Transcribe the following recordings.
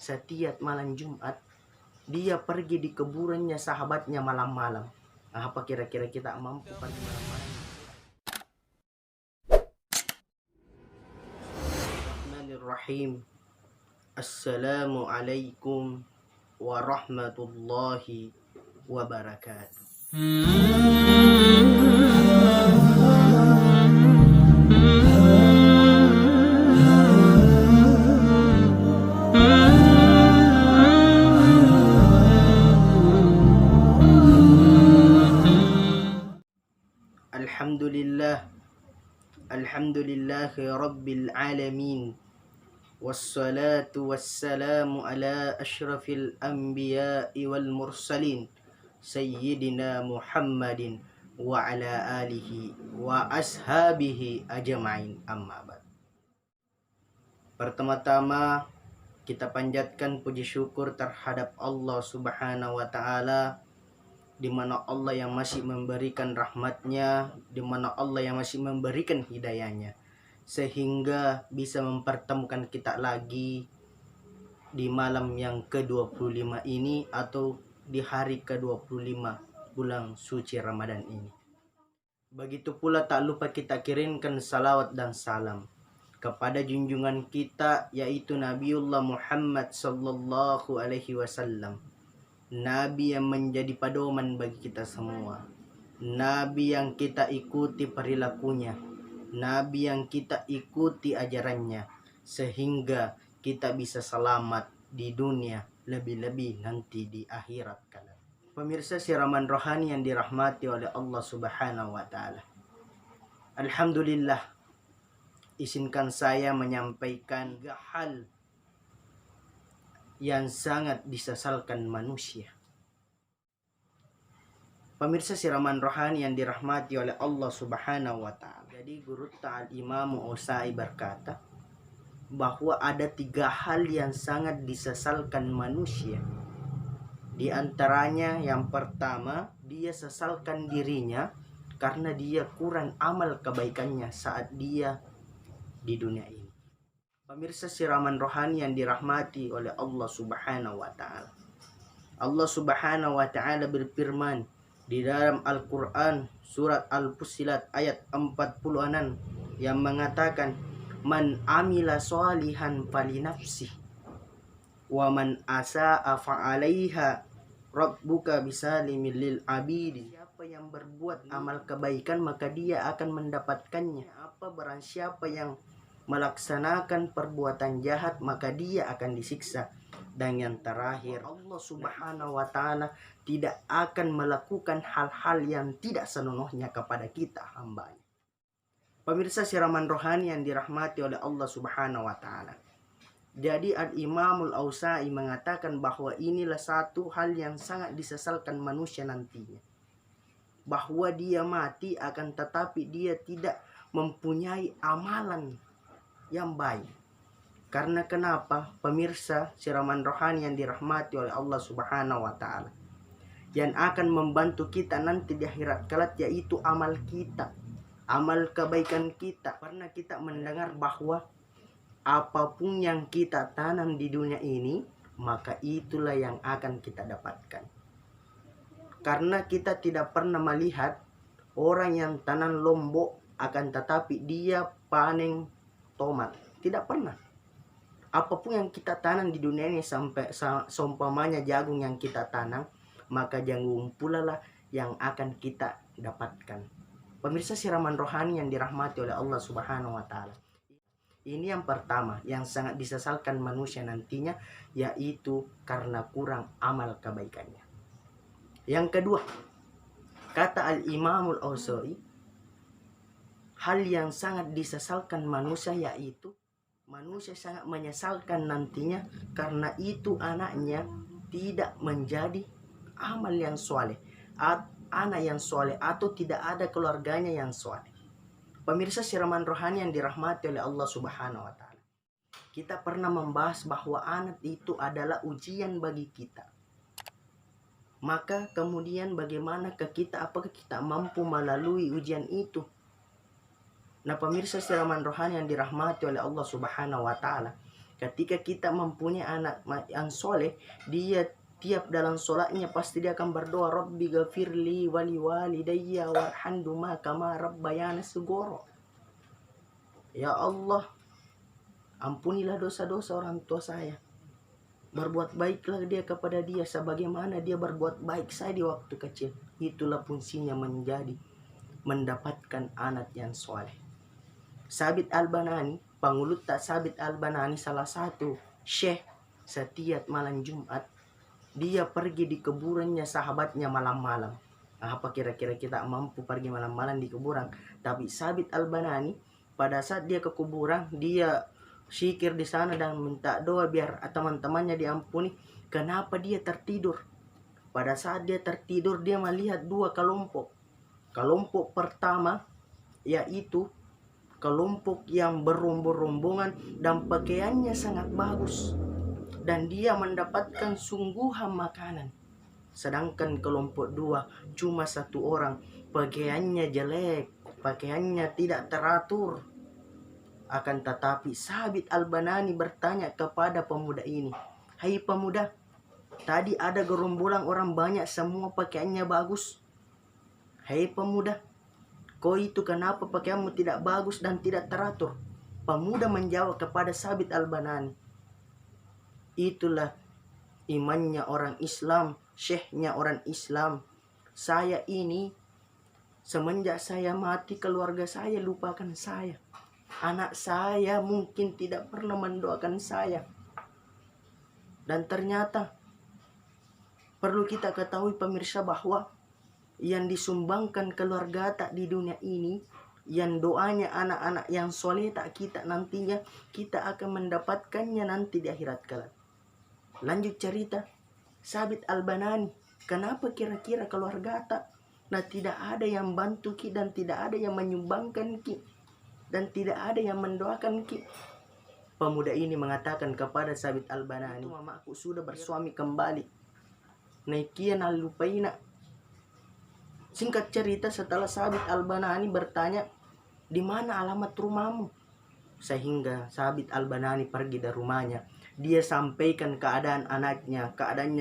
setiap malam Jumat dia pergi di kuburannya sahabatnya malam-malam. Nah, apa kira-kira kita mampu pergi malam-malam? Bismillahirrahmanirrahim. Assalamualaikum warahmatullahi wabarakatuh. Alhamdulillahi rabbil alamin. Wassalatu wassalamu ala ashrafil anbiya'i wal mursalin Sayyidina Muhammadin wa ala alihi wa ashabihi ajma'in, amma ba'd. Pertama-tama kita panjatkan puji syukur terhadap Allah Subhanahu wa ta'ala, di mana Allah yang masih memberikan rahmatnya, di mana Allah yang masih memberikan hidayahnya, sehingga bisa mempertemukan kita lagi di malam yang ke-25 ini atau di hari ke-25 bulan suci Ramadan ini. Begitu pula tak lupa kita kirimkan salawat dan salam kepada junjungan kita, yaitu Nabiullah Muhammad sallallahu alaihi wasallam. Nabi yang menjadi pedoman bagi kita semua, Nabi yang kita ikuti perilakunya, Nabi yang kita ikuti ajarannya, sehingga kita bisa selamat di dunia, lebih-lebih nanti di akhirat kelak. Pemirsa siraman rohani yang dirahmati oleh Allah Subhanahu wa ta'ala, alhamdulillah, izinkan saya menyampaikan 3 hal yang sangat disesalkan manusia. Pemirsa siraman rohani yang dirahmati oleh Allah Subhanahu wa ta'ala. Jadi Guru Al-Imam Auza'i berkata bahwa ada 3 hal yang sangat disesalkan manusia. Di antaranya yang pertama, dia sesalkan dirinya karena dia kurang amal kebaikannya saat dia di dunia ini. Pemirsa siraman rohani yang dirahmati oleh Allah Subhanahu wa ta'ala. Allah Subhanahu wa ta'ala berfirman di dalam Al-Quran surat Al-Fussilat ayat 46 yang mengatakan, man amila sholihan falinafsih wa man asa'a fa'alaiha rabbuka bisalimil lil abidi. Siapa yang berbuat amal kebaikan maka dia akan mendapatkannya. Barang siapa yang melaksanakan perbuatan jahat maka dia akan disiksa. Dan yang terakhir, Allah Subhanahu wa ta'ala tidak akan melakukan hal-hal yang tidak senonohnya kepada kita hambanya. Pemirsa siraman rohani yang dirahmati oleh Allah Subhanahu wa ta'ala. Jadi Al-Imamul Auza'i mengatakan bahwa inilah satu hal yang sangat disesalkan manusia nantinya, bahwa dia mati akan tetapi dia tidak mempunyai amalan yang baik. Karena kenapa? Pemirsa siraman rohani yang dirahmati oleh Allah Subhanahu wa ta'ala, yang akan membantu kita nanti di akhirat kelak yaitu amal kita, amal kebaikan kita. Karena kita mendengar bahwa apapun yang kita tanam di dunia ini, maka itulah yang akan kita dapatkan. Karena kita tidak pernah melihat orang yang tanam lombok akan tetapi dia panen tomat. Tidak pernah. Apapun yang kita tanam di dunia ini, sampai seumpamanya jagung yang kita tanam, maka jagung pula lah yang akan kita dapatkan. Pemirsa siraman rohani yang dirahmati oleh Allah Subhanahu wa ta'ala. Ini yang pertama yang sangat disesalkan manusia nantinya, yaitu karena kurang amal kebaikannya. Yang kedua, kata Al-Imamul Auza'i, hal yang sangat disesalkan manusia yaitu manusia sangat menyesalkan nantinya karena itu anaknya tidak menjadi amal yang soleh, anak yang soleh, atau tidak ada keluarganya yang soleh. Pemirsa siraman rohani yang dirahmati oleh Allah Subhanahu wa ta'ala, kita pernah membahas bahwa anak itu adalah ujian bagi kita. Maka kemudian bagaimana ke kita, apakah kita mampu melalui ujian itu? Nah pemirsa siraman rohani yang dirahmati oleh Allah Subhanahu wa ta'ala, Ketika kita mempunyai anak yang soleh, dia tiap dalam sholatnya pasti dia akan berdoa, Rabbi ghafirli wali walidayya warhamhuma kama rabbayana sugoro. Ya Allah, ampunilah dosa-dosa orang tua saya. Berbuat baiklah dia kepada dia sebagaimana dia berbuat baik saya di waktu kecil. Itulah fungsinya mendapatkan anak yang soleh. Sabit Al-Banani, pengulut tak Sabit Al-Banani, salah satu syekh, setiap malam Jumat dia pergi di kuburannya sahabatnya malam-malam. Apa kira-kira kita mampu pergi malam-malam di kuburan? Tapi Sabit Al-Banani pada saat dia ke kuburan, dia zikir di sana dan minta doa biar teman-temannya diampuni. Kenapa dia tertidur? Pada saat dia tertidur, dia melihat dua kelompok. Kelompok pertama yaitu kelompok yang berombong-rombongan dan pakaiannya sangat bagus, dan dia mendapatkan sungguhan makanan. Sedangkan kelompok dua cuma satu orang, pakaiannya jelek, pakaiannya tidak teratur. Akan tetapi Sabit Al-Banani bertanya kepada pemuda ini, "Hai pemuda, tadi ada gerombolan orang banyak, semua pakaiannya bagus. Hai pemuda, kau itu kenapa pakaianmu tidak bagus dan tidak teratur?" Pemuda menjawab kepada Sabit Al-Banani, "Itulah imannya orang Islam, syekhnya orang Islam. Saya ini semenjak saya mati keluarga saya lupakan saya. Anak saya mungkin tidak pernah mendoakan saya. Dan ternyata perlu kita ketahui pemirsa bahwa yang disumbangkan keluarga tak di dunia ini, yang doanya anak-anak yang soleh tak kita nantinya, kita akan mendapatkannya nanti di akhirat kelak." Lanjut cerita Sabit Al-Banani, kenapa kira-kira keluarga tak? Nah, tidak ada yang bantu ki dan tidak ada yang menyumbangkan ki dan tidak ada yang mendoakan ki. Pemuda ini mengatakan kepada Sabit Al-Banani, "Mamaku sudah bersuami kembali. Naikian al-lupaina." Singkat cerita, setelah Sabit Al-Banani bertanya, "Di mana alamat rumahmu?" Sehingga Sabit Al-Banani pergi dari rumahnya. Dia sampaikan keadaannya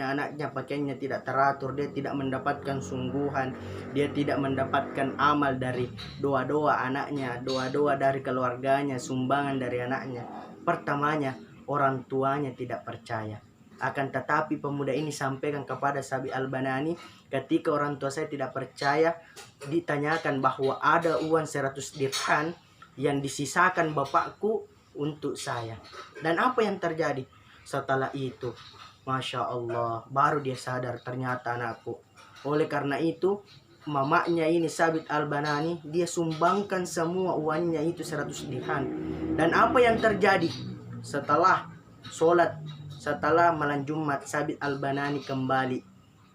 anaknya pakaiannya tidak teratur, dia tidak mendapatkan sungguhan, dia tidak mendapatkan amal dari doa-doa anaknya, doa-doa dari keluarganya, sumbangan dari anaknya. Pertamanya, orang tuanya tidak percaya. Akan tetapi pemuda ini sampaikan kepada Sabit Al-Banani, ketika orang tua saya tidak percaya, ditanyakan bahwa ada uang 100 dirham yang disisakan bapakku untuk saya. Dan apa yang terjadi? Setelah itu, Masya Allah, baru dia sadar ternyata anakku. Oleh karena itu, mamanya ini Sabit Al-Banani, dia sumbangkan semua uangnya itu 100 dirham. Dan apa yang terjadi? Setelah sholat, setelah malam Jumat, Sabit Al-Banani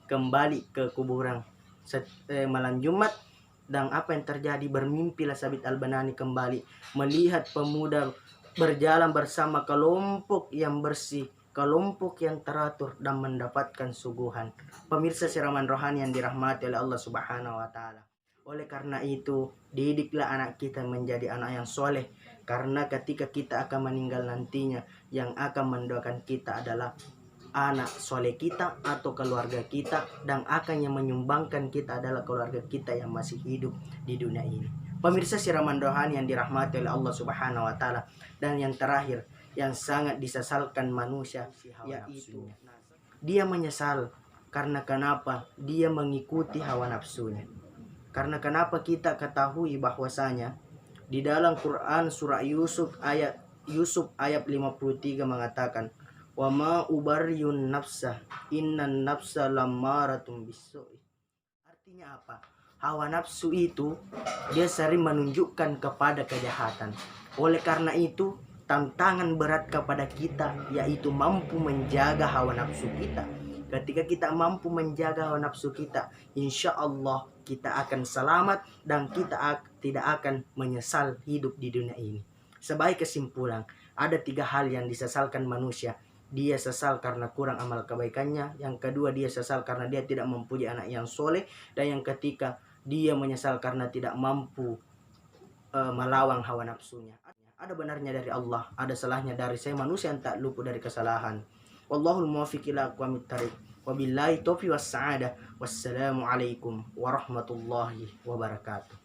kembali ke kuburan malam Jumat. Dan apa yang terjadi? Bermimpilah Sabit Al-Banani kembali melihat pemuda berjalan bersama kelompok yang bersih, kelompok yang teratur dan mendapatkan suguhan. Pemirsa siraman rohani yang dirahmati oleh Allah Subhanahu wa taala. Oleh karena itu, didiklah anak kita menjadi anak yang soleh, karena ketika kita akan meninggal nantinya, yang akan mendoakan kita adalah anak soleh kita atau keluarga kita, dan akan yang menyumbangkan kita adalah keluarga kita yang masih hidup di dunia ini. Pemirsa siraman rohani yang dirahmati oleh Allah Subhanahu wa taala. Dan yang terakhir, yang sangat disesalkan manusia, yaitu dia menyesal karena kenapa dia mengikuti hawa nafsunya. Karena kenapa kita ketahui bahwasanya di dalam Quran surah Yusuf ayat 53 mengatakan, "Wa ma ubaryun nafsa innan nafsa lammaratun bis-su'i." Artinya apa? Hawa nafsu itu dia sering menunjukkan kepada kejahatan. Oleh karena itu, tantangan berat kepada kita yaitu mampu menjaga hawa nafsu kita. Ketika kita mampu menjaga hawa nafsu kita, insya Allah kita akan selamat dan kita tidak akan menyesal hidup di dunia ini. Sebagai kesimpulan, ada 3 hal yang disesalkan manusia. Dia sesal karena kurang amal kebaikannya. Yang kedua, dia sesal karena dia tidak mempunyai anak yang soleh. Dan yang ketiga, dia menyesal karena tidak mampu melawan hawa nafsunya. Ada benarnya dari Allah, ada salahnya dari saya manusia yang tak luput dari kesalahan. Wallahul muwaffiq ila aqwamit thariq. Wabillahi taufiq was sa'adah. Wassalamu alaikum warahmatullahi wabarakatuh.